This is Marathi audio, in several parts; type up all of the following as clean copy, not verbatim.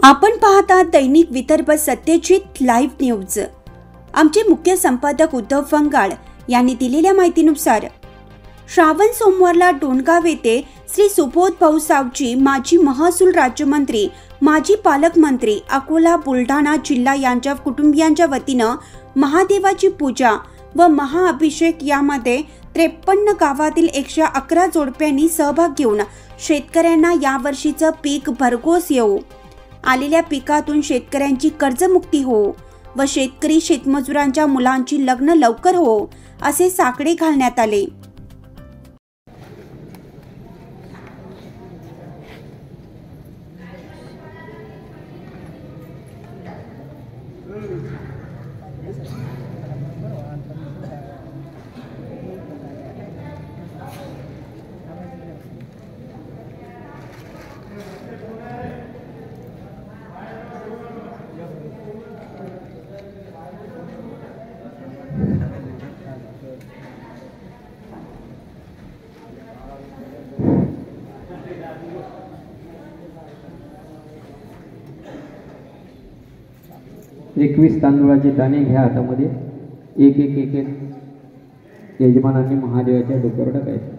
आपण पाहता दैनिक विदर्भ सत्यजित लाईव्ह न्यूज। आमचे मुख्य संपादक उद्धव फंगाळ यांनी दिलेल्या माहितीनुसार श्रावण सोमवारला डोणगाव येथे श्री सुबोध भाऊ सावजी माजी महसूल राज्यमंत्री, माजी पालकमंत्री अकोला बुलढाणा जिल्हा यांच्या कुटुंबियांच्या वतीनं महादेवाची पूजा व महाअभिषेक यामध्ये 53 गावातील 111 जोडप्यांनी सहभाग घेऊन शेतकऱ्यांना यावर्षीचं पीक भरघोस येऊ, आलेल्या पिकातून शेतकऱ्यांची कर्जमुक्ती हो व शेतकरी शेतमजुरांच्या मुलांची लग्न लवकर हो असे साकडे घालण्यात आले। एकवीस तांदूळाचे दाणे घ्या हातामध्ये, एक एक एक एक यजमानांनी महादेवाच्या डोक्यावर टाकायचे।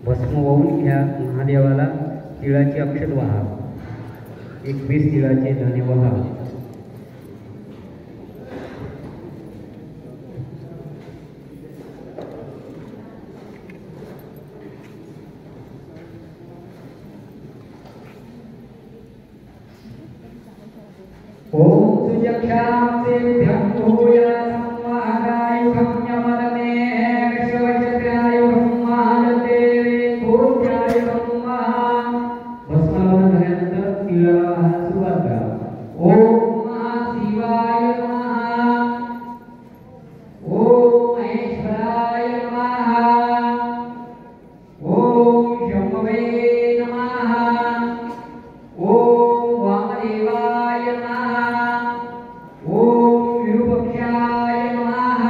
भस्म वाहून घ्या महादेवाला तिळाची अक्षत वाहा, 21 तिळाचे दाणे वाहा। ओम सुजक्षाम से भ्यंभूया संवाहगाय भ्यमरणे विश्वचक्राय ब्रह्माजते भूत्याय ब्रह्मा। भस्माला झाल्यानंतर तिळाला सुरुवात करा। ओम महाशिवाय नमः, ओम महेश्वराय नमः, ओम शंभवे नमः, ओम वामदेवाय नमः, ओम विरूपाक्षाय नमः,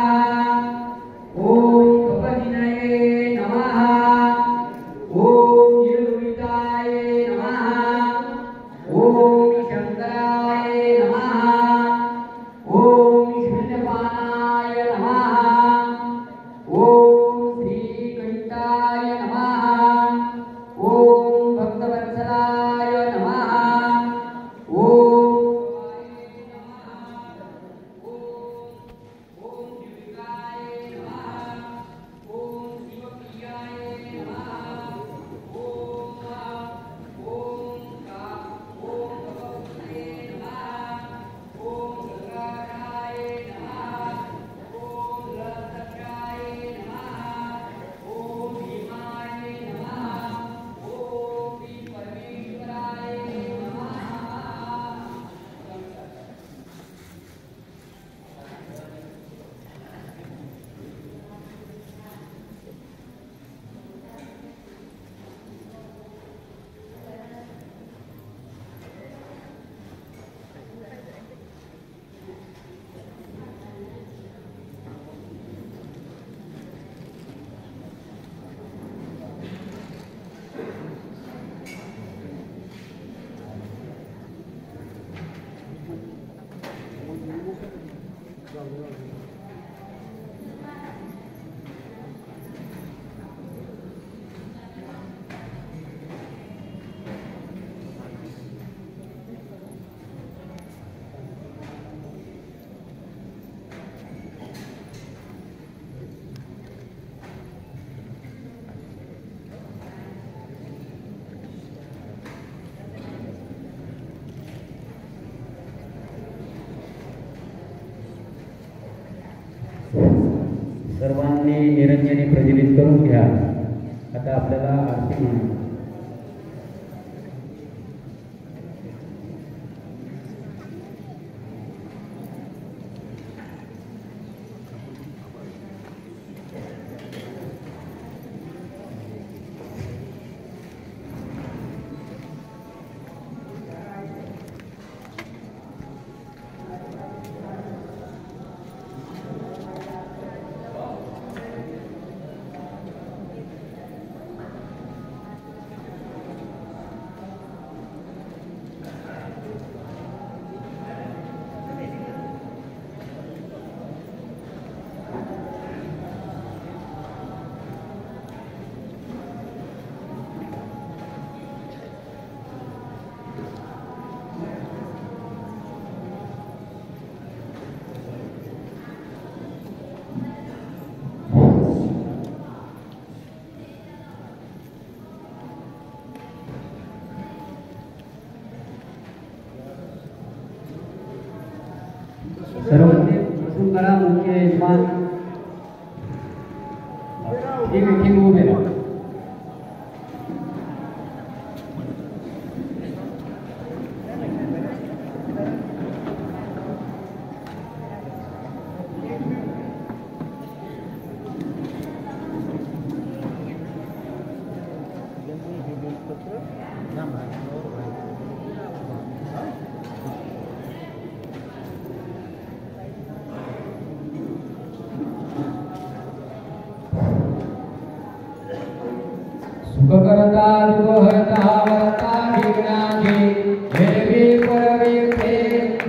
ओम कपदिनये नमः, ओम नीललोहिताय नमः, ओम शंकराय नमः, ओम शून्यपानाय नमः, ओम श्रीकंठाय नमः, ओम भक्तवत्सलाय नमः, ओम सर्वांनी निरंजनी प्रज्वलित करून घ्या। आता आपल्याला आरती म्हणा। करा मुख्य यजमान ठीक उभे राहा. सुखकर्ता दुःखहर्ता वर्ता विघ्नाचे हेरवी परवीरते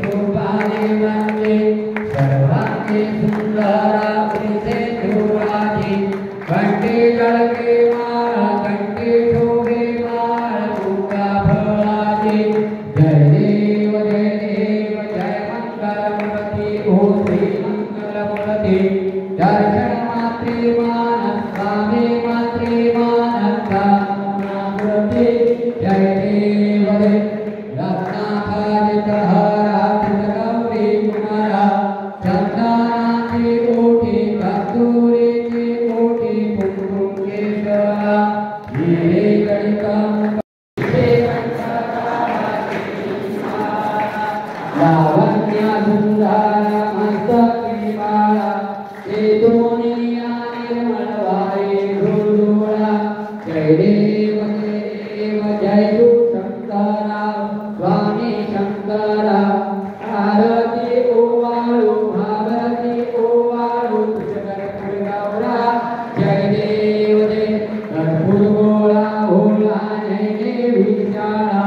रूपाने वंदे सर्वांगे सुंदरा प्रीते दुराजी कंठी जळके माळ कंठी शोभे माळ तुका फळाची जय देव जय मंगलमूर्ती ओ श्री मंगलमूर्ती दर्शन मात्रे मान स्वामी मात्रे मान जय देव रत्नाखंडित हरा गौरी कुमारा चंदनाची ओठी कस्तुरीची ओठी कुंकुमेश्वरा हिरे गणितम लावण्य सुंदर मस्तकी बाळा ते दोनिया निर्मळवाई डोळा जय देव जय शंकरा स्वामी शंकरा आरती ओवाळू भारती ओवाळू गौरा जय देव कर्पूर गोळा ओला जय विशाळा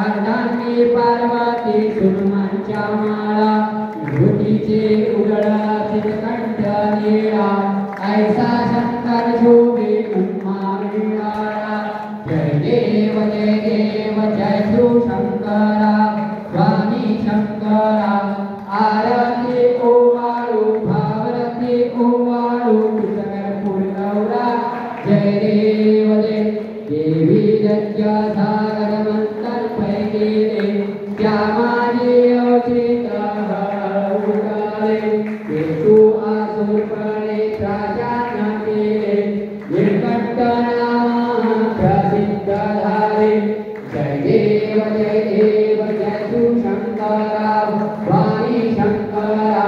अर्धांगी पार्वती सुरमांच्या माळा धुतीचे उडळा कंठ निळा ऐसा शंकर शोभे उम्मा विळाळा जय देव जय शंकरा स्वामी शंकरा आरती ओवाळू भारती ओवाळू कर्पूर गौरा जय देव देवी यज्ञ सागर मंतर पैकेले त्या माझे अवचित उडाले तू आसुरपणे प्राजान केले निर्कंठ नाम प्रसिद्ध झाले जय देव जय शंकरा स्वामी शंकरा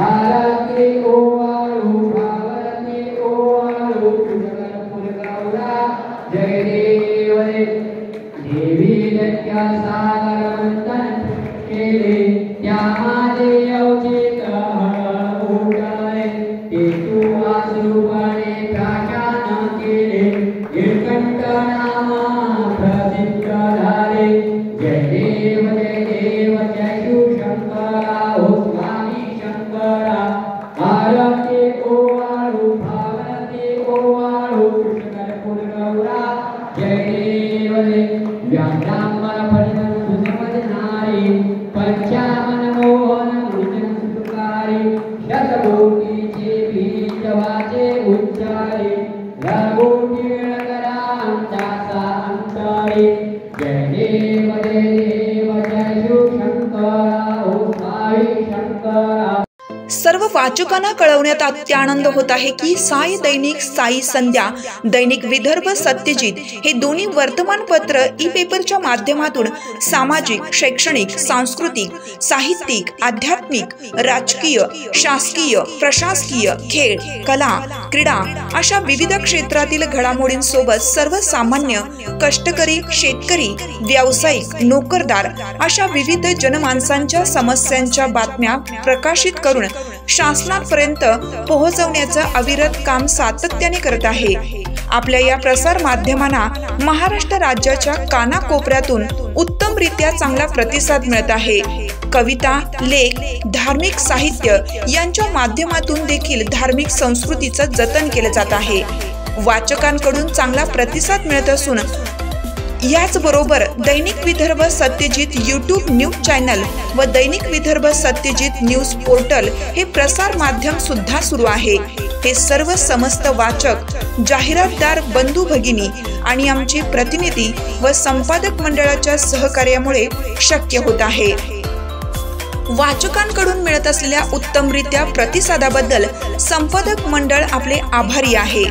आरती ओवाळू भारती ओवाळू कर्पूर गौरा जय देव देवी यज्ञ सागर मंथन केले त्या माझे अवचित उडाले ते तू आसुरपणे प्राशान केले निर्कंठ नाम प्रसिद्ध झाले जय देव जय शंकरा ओ स्वामी शंकरा आरती ओवाळू भारती ओवाळू कर्पूर गौरा जय देव व्यामरांबर फलितं सुसमजनारी पंचामन मोहन मुजन सुकारी शतकोटीचे बीज वाचे उच्चारे रघुटी गणांचा अंतरे जय देव जय शंकरा ओ साई शंकरा. सर्व वाचकांना कळवण्यात अत्यानंद होत आहे की साई दैनिक, साई संध्या, दैनिक विदर्भ सत्यजित हे दोन्ही वर्तमानपत्र ई पेपरच्या माध्यमातून सामाजिक, शैक्षणिक, सांस्कृतिक, साहित्यिक, आध्यात्मिक, राजकीय, शासकीय, प्रशासकीय, खेळ, कला, क्रीडा अशा विविध क्षेत्रातील घडामोडींसोबत सर्वसामान्य, कष्टकरी, शेतकरी, व्यावसायिक, नोकरदार अशा विविध जनमानसांच्या समस्यांच्या बातम्या प्रकाशित करून शासनापर्यंत पोहोचवण्याचं अविरत काम सातत्याने करत आहे. आपल्या या प्रसार माध्यमांना महाराष्ट्र राज्याच्या कानाकोपऱ्यातून उत्तमरित्या चांगला प्रतिसाद मिळत आहे. कविता, लेख, धार्मिक साहित्य यांच्या माध्यमातून देखील धार्मिक संस्कृतीचं जतन केलं जात आहे. वाचकांकडून चांगला प्रतिसाद मिळत असून याचबरोबर दैनिक Vidarbha Satyajit YouTube news channel व दैनिक विदर्भ सत्यजित न्यूज पोर्टल हे प्रसार माध्यम सुद्धा सुरू आहे. हे सर्व समस्त वाचक, जाहिरातदार बंधू भगिनी आणि आमचे प्रतिनिधी व संपादक मंडळाच्या सहकार्यामुळे शक्य होत आहे. वाचकांकडून मिळत असलेल्या उत्तमरित्या प्रतिसादाबद्दल संपादक मंडळ आपले आभारी आहे.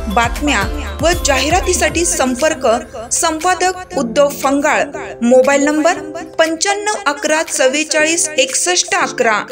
बातम्या व जाहिरातीसाठी संपर्क संपादक उद्धव फंगाळ, मोबाईल नंबर 95 11 44 61 11.